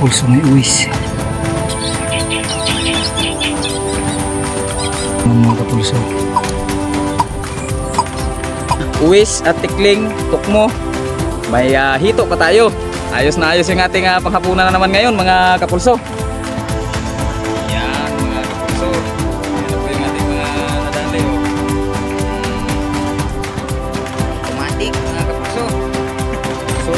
kapulso, may uwis. Mga kapulso. Uwis at tikling, tukmo. May hito pa tayo. Ayos na ayos yung ating panghapunan na naman ngayon mga kapulso. Yan mga kapulso. Yan po yung ating mga nadali. Automatic mga kapulso. So,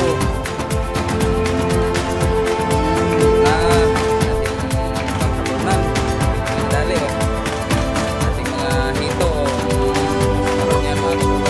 na ating panghapunan. Nadali o. Ating mga hito. Yan mga kapulso.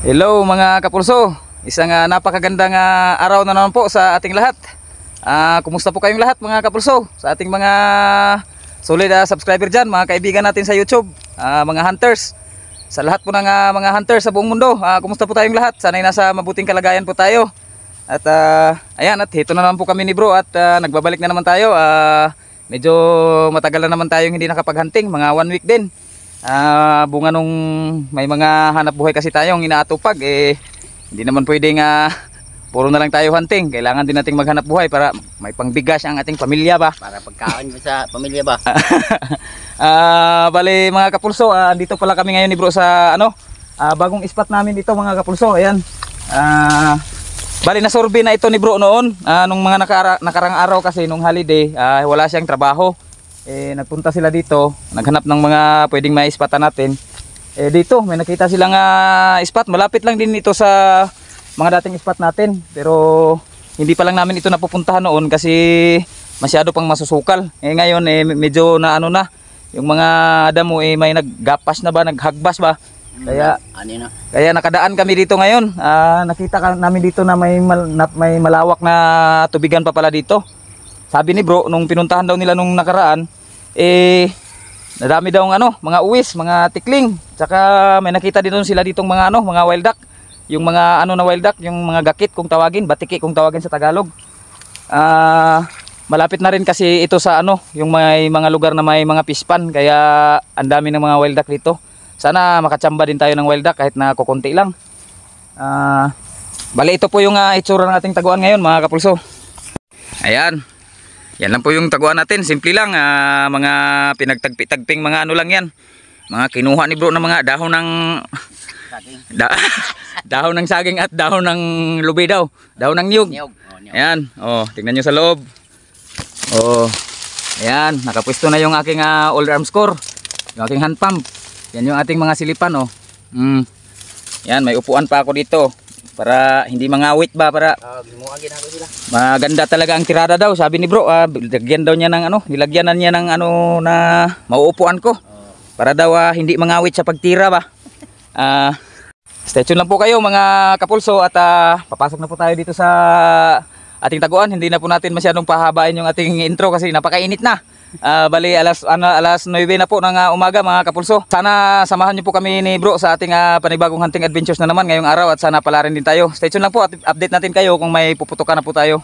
Hello mga kapulso, isang napakagandang araw na naman po sa ating lahat. Kumusta po kayong lahat mga kapulso? Sa ating mga solid subscriber dyan, mga kaibigan natin sa YouTube, mga hunters. Sa lahat po ng mga hunters sa buong mundo, kumusta po tayong lahat? Sana'y nasa mabuting kalagayan po tayo. At ayan, at hito na naman po kami ni bro at nagbabalik na naman tayo. Medyo matagal na naman tayong hindi nakapag-hunting, mga 1 week din. Bunga nung may mga hanap buhay kasi tayong inaatupag, hindi naman pwedeng puro na lang tayo hunting. Kailangan din nating maghanap buhay para may pangbigas ang ating pamilya ba, para pagkain sa pamilya ba. Bali mga kapulso, dito pala kami ngayon ni bro sa bagong spot namin dito mga kapulso. Ayan, bali nasurvey na ito ni bro noon, nung mga nakarang araw kasi nung holiday, wala siyang trabaho. Nagpunta sila dito, naghanap ng mga pwedeng maispatan natin. Dito may nakita silang spot, malapit lang din ito sa mga dating spot natin, pero hindi pa lang namin ito napupuntahan noon kasi masyado pang masusukal. Ngayon medyo na na yung mga damo, may naggapas na ba, naghagbas ba, kaya nakadaan kami dito ngayon. Nakita namin dito na may malawak na tubigan pa pala dito. Sabi ni bro nung pinuntahan daw nila nung nakaraan, nadami daw mga uwis, mga tikling, tsaka may nakita din sila ditong mga mga wild duck. Yung mga na wild duck, yung mga gakit kung tawagin, batiki kung tawagin sa Tagalog. Malapit na rin kasi ito sa yung may mga lugar na may mga fish pan, kaya ang dami ng mga wild duck dito. Sana makatsamba din tayo ng wild duck kahit na kukunti lang. Bali ito po yung itsura ng ating taguan ngayon mga kapulso. Ayan. Yan lang po yung taguan natin, simple lang, mga pinagtagpi-tagping mga lang yan. Mga kinuha ni bro ng mga dahon ng dahon ng saging at dahon ng lubi daw, dahon ng niyog. Ayan, tingnan nyo sa loob. Ayan, nakapwesto na yung aking old arms core, yung aking hand pump. Yan yung ating mga silipan Yan, may upuan pa ako dito para hindi mangawit ba, para maganda talaga ang tirada daw, sabi ni bro. Lagyan daw niya ng nilagyanan niya ng na mauupuan ko para daw hindi mangawit sa pagtira ba. Stay tuned lang po kayo mga kapulso at papasok na po tayo dito sa ating taguan. Hindi na po natin masyadong pahabain yung ating intro kasi napakainit na. Bali alas 9 na po ng umaga mga kapulso. Sana samahan niyo po kami ni bro sa ating panibagong hunting adventures na naman ngayong araw, at sana pala rin din tayo. Stay tuned lang po at update natin kayo kung may puputukan na po tayo.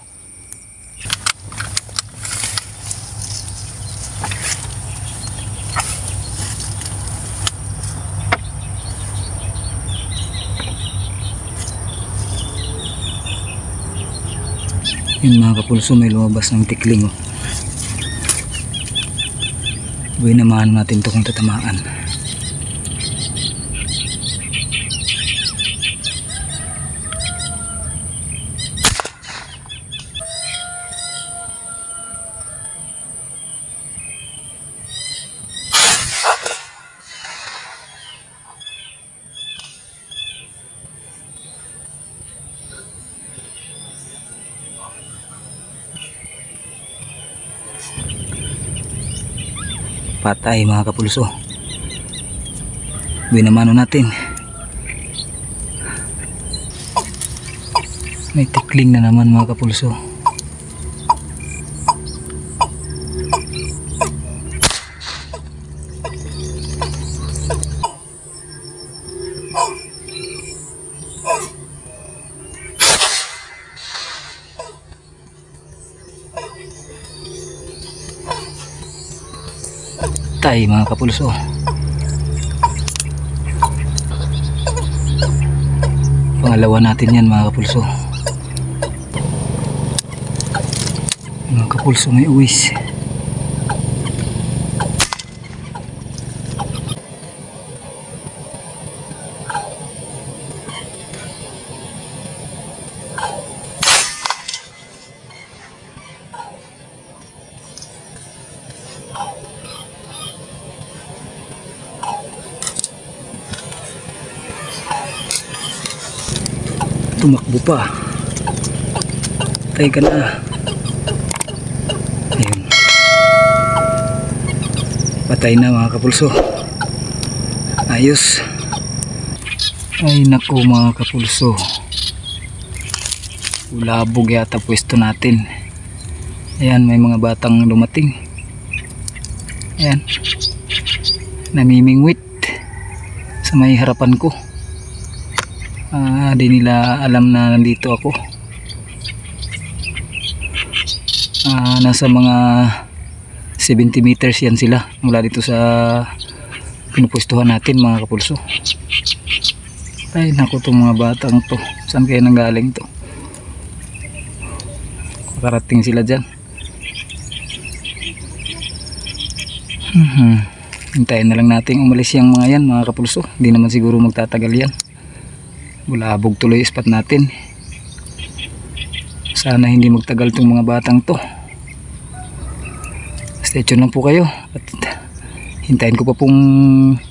Yun mga kapulso, may lumabas ng tikling Buhay naman natin ito kung tatamaan. Patay mga kapulso. Binamano natin. May tikling na naman mga kapulso. patay mga kapulso. Pangalawa natin yan mga kapulso. Mga kapulso, may uwis. Tumakbo pa. Patay ka na. Ayun. Patay na mga kapulso. Ayos. Ay naku mga kapulso. Ulabog yata pwesto natin. Ayan, may mga batang dumating. Ayan. Namimingwit sa may harapan ko. Di nila alam na nandito ako. Nasa mga 70 meters yan sila mula dito sa pinupwestuhan natin mga kapulso. Ay naku, itong mga batang to, saan kaya nanggaling to? Makarating sila dyan. Hintayin na lang natin umalis yung mga yan mga kapulso. Hindi naman siguro magtatagal yan. Bulabog tuloy ispat natin. Sana hindi magtagal itong mga batang to. Stay tuned lang po kayo at hintayin ko pa pong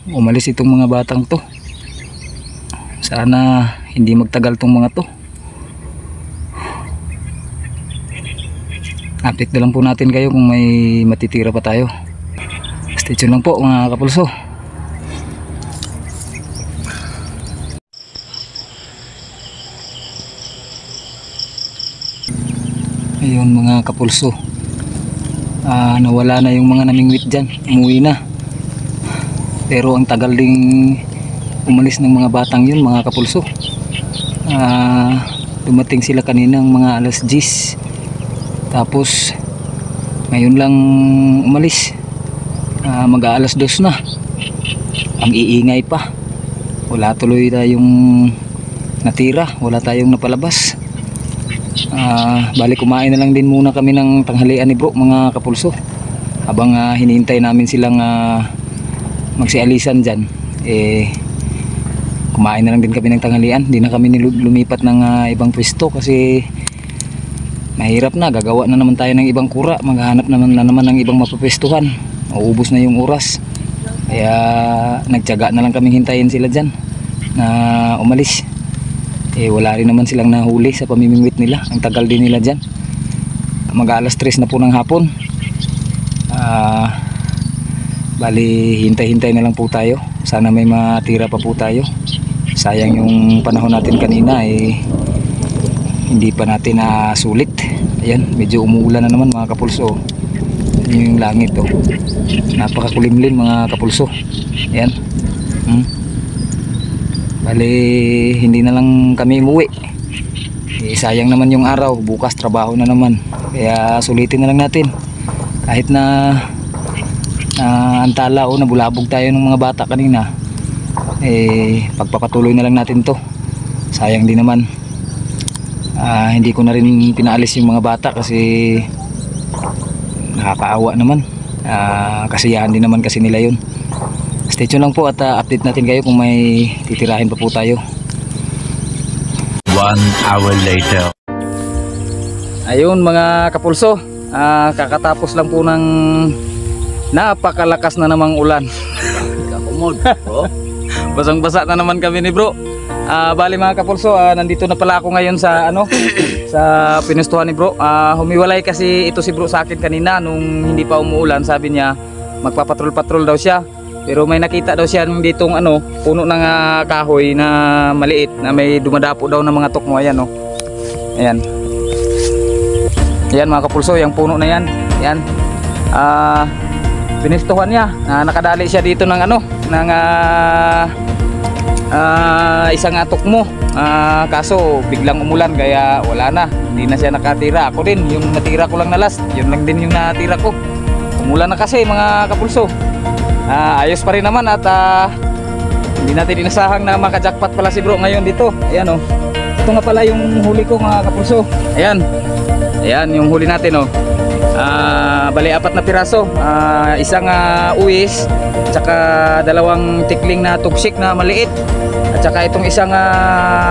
umalis itong mga batang to. Sana hindi magtagal itong mga to. Update na lang po natin kayo kung may matitira pa tayo. Stay tuned lang po mga kapulso. Ayun mga kapulso, nawala na yung mga namingwit dyan, umuwi na. Pero ang tagal ding umalis ng mga batang yun mga kapulso. Dumating sila kaninang mga alas 10. Tapos ngayon lang umalis, mag-aalas 2 na. Ang iingay pa. Wala tuloy tayong natira, wala tayong napalabas. Bali kumain na lang din muna kami ng tanghalian ni bro mga kapulso. Habang hinihintay namin silang magsialisan dyan, kumain na lang din kami ng tanghalian. Di na kami lumipat ng ibang pwesto kasi mahirap na, gagawa na naman tayo ng ibang kura, maghahanap naman ng ibang mapapwestuhan. Maubos na yung oras, kaya nagtiyaga na lang kami hintayin sila dyan na umalis. Wala rin naman silang nahuli sa pamimingwit nila. Ang tagal din nila dyan. Mag-alas 3 na po ng hapon. Bali hintay-hintay na lang po tayo. Sana may matira pa po tayo. Sayang yung panahon natin kanina, hindi pa natin sulit. Ayan, medyo umuulan na naman mga kapulso. Yung langit napakakulimlim mga kapulso. Ayan. Bali hindi na lang kami umuwi. Sayang naman yung araw, bukas trabaho na naman. Kaya sulitin na lang natin. Kahit na antala o nabulabog tayo ng mga bata kanina, pagpapatuloy na lang natin to. Sayang din naman. Hindi ko na rin pinaalis yung mga bata kasi nakakaawa naman. Kasiyahan din naman kasi nila yun. Stay tuned lang po at update natin kayo kung may titirahin pa po tayo. 1 hour later. Ayun mga kapulso, kakatapos lang po ng napakalakas na namang ulan. Basang-basa na naman kami ni bro. Bali mga kapulso, nandito na pala ako ngayon sa sa pinustuhan ni bro. Humiwalay kasi ito si bro sa akin kanina nung hindi pa umuulan. Sabi niya magpapatrol-patrol daw siya. Pero may nakita daw siya ditong puno ng kahoy na maliit na may dumadapo daw ng mga tukmo. Ayan Ayan. Ayan mga kapulso, yung puno na yan. Ayan. Pinistuhan niya. Nakadali siya dito ng ng isang tukmo. Kaso biglang umulan kaya wala na. Hindi na siya nakatira. Ako din, yung natira ko lang na last, yun lang din yung natira ko. Umulan na kasi mga kapulso. ayos pa rin naman at hindi natin inasahang na makajackpot pala si bro ngayon dito. Ayan oh. Ito nga pala yung huli ko mga kapulso. Ayan. Ayan yung huli natin oh. Bali 4 na piraso. Isang uwis, tsaka 2 tikling na tugsik na maliit. At saka itong isang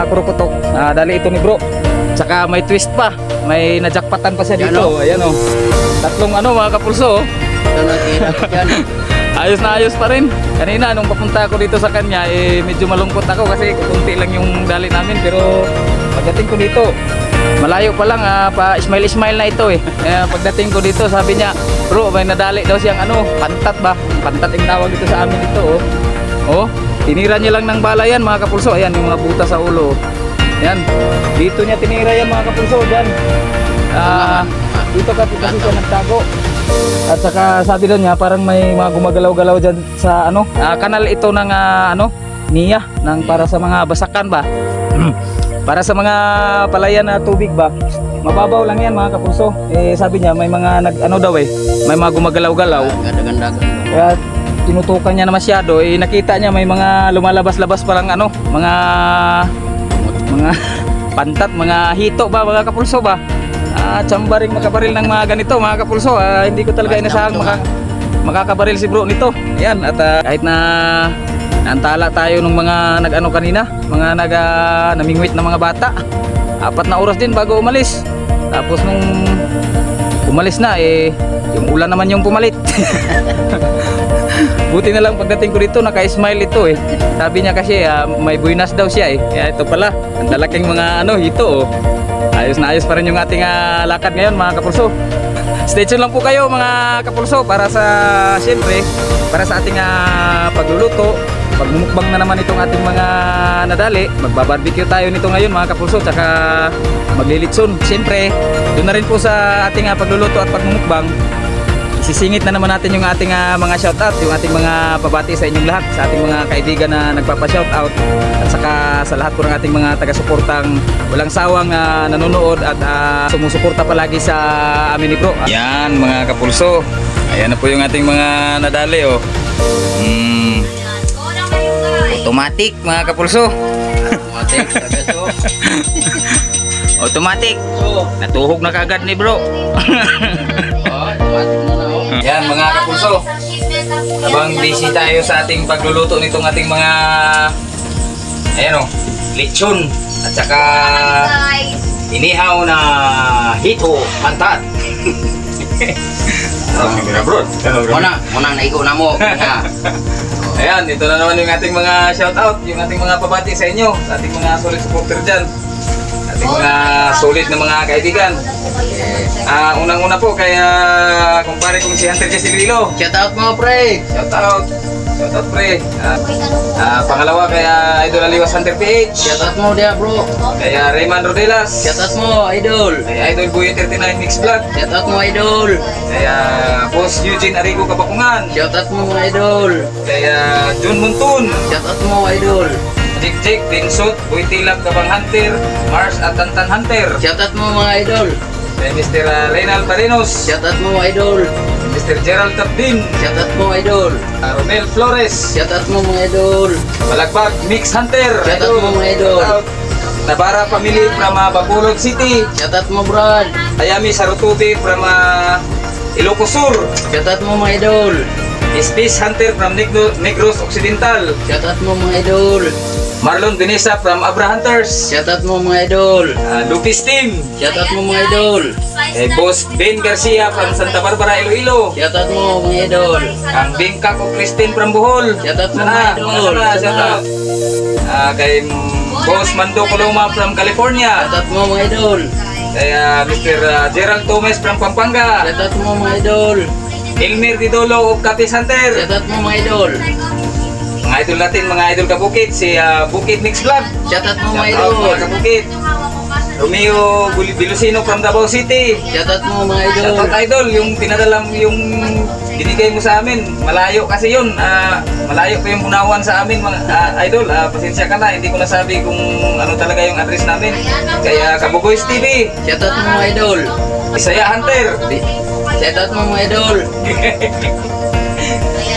kurukutok. Dali ito ni bro. Tsaka may twist pa. May najakpatan pa siya dito. Ayan oh. 3 mga kapulso oh. Ayos na ayos pa rin. Kanina nung papunta ako dito sa kanya medyo malungkot ako kasi kunti lang yung dali namin, pero pagdating ko dito malayo pa lang, pa smile na ito pagdating ko dito sabi niya, bro may nadali daw siyang pantat ba, pantat yung tawag dito sa amin dito oh. Tinira niya lang ng bala yan mga kapulso. Ayan yung mga buta sa ulo. Yan, dito niya tinira yan mga kapulso. Diyan dito kasi siya nagtago. At saka sabi doon niya parang may mga gumagalaw-galaw dyan sa kanal ito ng niya ng para sa mga basakan ba. Para sa mga palayan na tubig ba. Mababaw lang yan mga kapulso. Sabi niya may mga may mga gumagalaw-galaw. Kaya tinutukan niya na masyado, nakita niya may mga lumalabas-labas parang mga pantat, mga hito ba mga kapulso ba. Tsambaring makabaril ng mga ganito mga kapulso. Hindi ko talaga inasahang makakabaril si bro nito. Ayan, at kahit na naantala tayo ng mga kanina, mga namingwit na mga bata, 4 na oras din bago umalis. Tapos nung umalis na yung ulan naman yung pumalit. Buti na lang pagdating ko dito naka-smile ito Sabi niya kasi may buinas daw siya Ito pala, ang lalaking mga hito Ayos na ayos pa rin yung ating lakad ngayon mga kapulso. Stay tuned lang po kayo mga kapulso para sa siyempre para sa ating pagluluto. Pagmumukbang na naman itong ating mga nadali. Magbabarbecue tayo nito ngayon mga kapulso, tsaka maglilitson. Siyempre doon na rin po sa ating pagluluto at pagmumukbang, isisingit na naman natin yung ating mga shoutout, yung ating mga pabati sa inyong lahat, sa ating mga kaibigan na nagpapa-shoutout, at saka sa lahat po ng ating mga taga-suportang walang sawang nanonood at sumusuporta palagi sa amin ni bro. Yan mga kapulso, ayan na po yung ating mga nadali automatic mga kapulso. Automatic. Natuhog na kagad ni bro. Yan mga kapulso, habang busy tayo sa ating pagluluto nitong ating mga lechon at saka inihaw na hito, pantat. Munang naigo na mo. Ayan, ito na naman yung ating mga shoutout, yung ating mga pabati sa inyo, sa ating mga solid supporter dyan, ating mga solid na mga kaibigan. Unang-una po kaya kumpare kong si Hunter Jesse Lilo. Shoutout mo pre. Shoutout pre. Pangalawa kaya Idol Aliwas Hunter PH. Shoutout mo dia bro. Kaya Rayman Rodelas. Shoutout mo idol. Kaya Idol Buyo 39 Mix Vlog. Shoutout mo idol. Kaya Boss Eugene Arigo Kabakungan. Shoutout mo idol. Kaya Jun Muntun. Shoutout mo idol. Jik Binsut, Boy Tilab Kabang Hunter, Mars at Tantan Hunter. Shoutout mo mga idol. Kaya Mr. Reynald Marinos. Shoutout mo idol. Mr. Gerald Tapdin. Shoutout mo idol. Romel Flores. Shoutout mo mga idol. Balagbag Mix Hunter. Shoutout mo mga idol. Nabara Family from Bacolod City. Shoutout mo Brad. Ayami Sarutubi from Ilocos Sur. Shoutout mo mga idol. Space Hunter from Negros Occidental. Shoutout mo mga idol. Marlon Benesa from Abra Hunters. Shoutout mo mga idol. Lupis Team. Shoutout mo mga idol. Boss Ben Garcia from Santa Barbara, Iloilo. Shoutout mo mga idol. Ang Bingkak o Christine from Bohol. Shoutout mo mga idol. Shoutout. Kay Boss Mando Coloma from California. Shoutout mo mga idol. Kaya Mr. Gerald Thomas from Pampanga. Shoutout mo mga idol. Elmer Didolo of Capiz Hunter. Shoutout mo mga idol. Mga idol natin, mga idol kabukit, si Bukit Mix Vlog. Shoutout mo mga Shoutout idol. mga kabukit. Romeo Bilusino from Davao City. Shoutout mo mga idol. Shoutout idol, yung pinadala yung binigay mo sa amin. Malayo kasi yun. Malayo pa yung unawan sa amin mga idol. Pasensya ka na, hindi ko nasabi kung ano talaga yung address namin. Kaya Kabugoys TV. Shoutout mo mga idol. Isaya Hunter. Shoutout mo mga idol.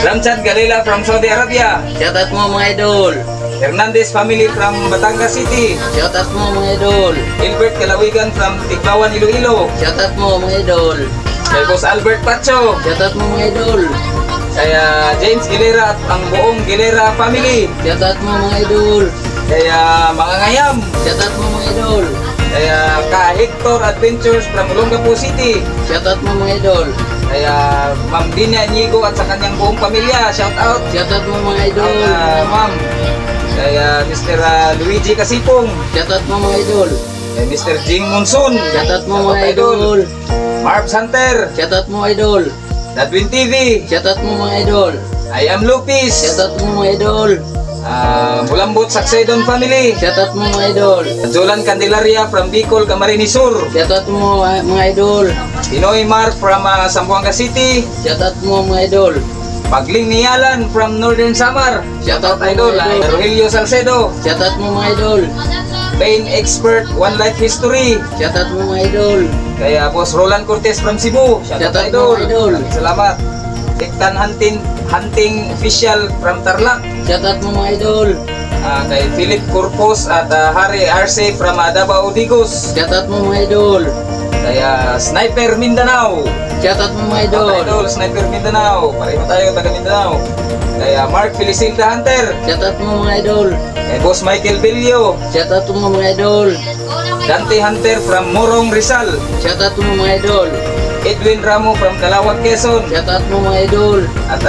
Ramchan Galila from Saudi Arabia. Shoutout mo mga idol. Hernandez family from Batangas City. Shoutout mo mga idol. Gilbert Kalawigan from Tigbawan, Iloilo. Shoutout mo mga idol. Kay Boss Albert Pacho. Shoutout mo mga idol. Kaya James Gilera at ang buong Gilera family. Shoutout mo mga idol. Kaya mga ngayam. Shoutout mo mga idol. Kaya ka Hector Adventures from Olongapo City. Shoutout mo mga idol. Kaya Ma'am Dinya Inigo at sa kanyang buong pamilya. Shout out. Shoutout mo mga idol. Ma'am. Kaya Mr. Luigi Kasipong. Shoutout mo mga idol. Kay Mr. Jing Monson. Shoutout mo mga idol. Marbs Hunter. Shoutout mo idol. Dadwin TV. Shoutout mo mga idol. I am Lupis. Shoutout mo mga idol. Mulambot Saksedon family. Shoutout mo mga idol. Jolan Candelaria from Bicol, Camarines Sur. Shoutout mo mga idol. Pinoy Mark from Zamboanga City. Shoutout mo mga idol. Pagling Nialan from Northern Samar. Shoutout mo Idol. mga idol. Rogelio Salcedo. Shoutout mo mga idol. Pain Expert One Life History. Shoutout mo mga idol. Kaya Boss Roland Cortez from Cebu. Shoutout mo, idol. Salamat. Tiktan Hunting Official from Tarlac. Shoutout mo mga idol. Kay Philip Corpus at Harry Arce from Davao Digos. Shoutout mo mga idol. Kaya Sniper Mindanao. Shoutout mo mga idol. Idol, Sniper Mindanao. Pareho tayo, taga Mindanao. Kaya Mark Felicilda Hunter. Shoutout mo mga idol. Kay Boss Michael Belio. Shoutout mo mga idol. Dante Hunter from Morong Rizal. Shoutout mo mga idol. Edwin Ramo from Calawag, Quezon. Shoutout mo mga idol. At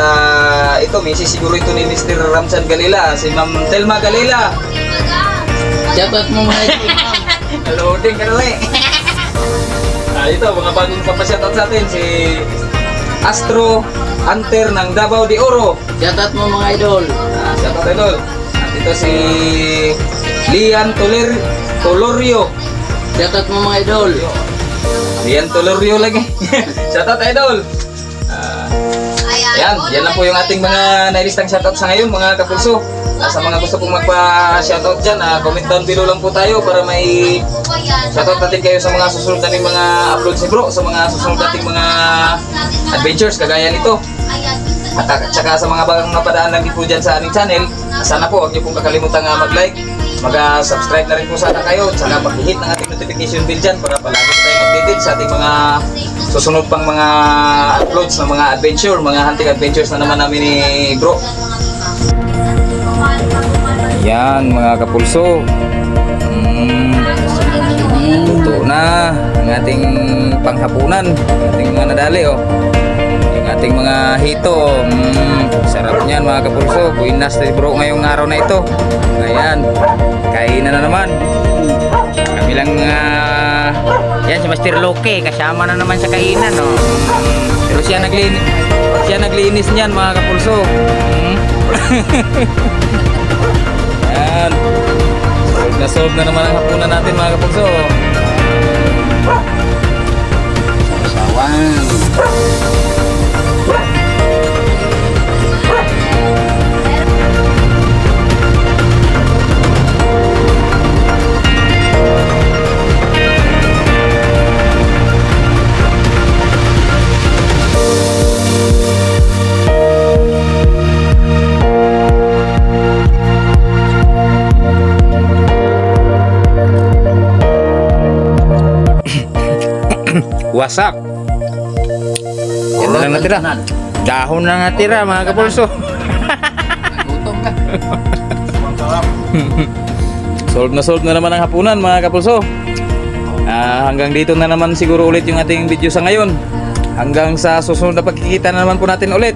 ito, misis siguro ito ni Mr. Ramchan Galila, si Ma'am Telma Galila. Shoutout mo mga idol. Loading ka na lang. Ito, mga bagong papashoutout sa atin, si Astro Hunter ng Davao de Oro. Shoutout mo mga idol. Shoutout idol. At ito si Lian Tolorio. Shoutout mo mga idol. Lian Tolorio lagi. Shoutout idol. Yan lang po yung ating mga nailistang shoutout sa ngayon mga kapulso. Sa mga gusto pong magpa-shoutout dyan, comment down below lang po tayo para may shoutout natin kayo sa mga susunod nating mga uploads ni bro, sa mga susunod nating mga adventures kagaya nito. At saka sa mga bagang napadaan lang din po dyan sa aming channel, sana po huwag niyo pong kakalimutan mag-like, mag-subscribe na rin po sana kayo, at saka mag-hit ng ating notification bell dyan para palagi tayong updated sa ating mga susunod pang mga uploads ng mga adventure, mga hunting adventures na naman namin ni bro. Yan mga kapulso, luto na ang ating panghapunan, ating mga nadali yung ating mga hito. Sarap niyan mga kapulso. Buinas na bro ngayong araw na ito. Ayan, kainan na naman. Kami lang yan si Master Loke, kasama na naman sa kainan pero siya naglinis niyan mga kapulso. Yan, solve na naman ang hapunan natin mga kapulso. Sawan. Wasak. Yan na lang natira. Dahon na natira mga kapulso. Gutom ka. Solve na naman ang hapunan mga kapulso. Hanggang dito na naman siguro ulit yung ating video sa ngayon. Hanggang sa susunod na pagkikita na naman po natin ulit.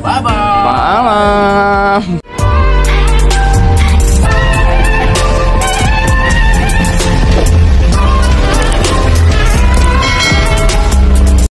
Bye-bye. Paalam.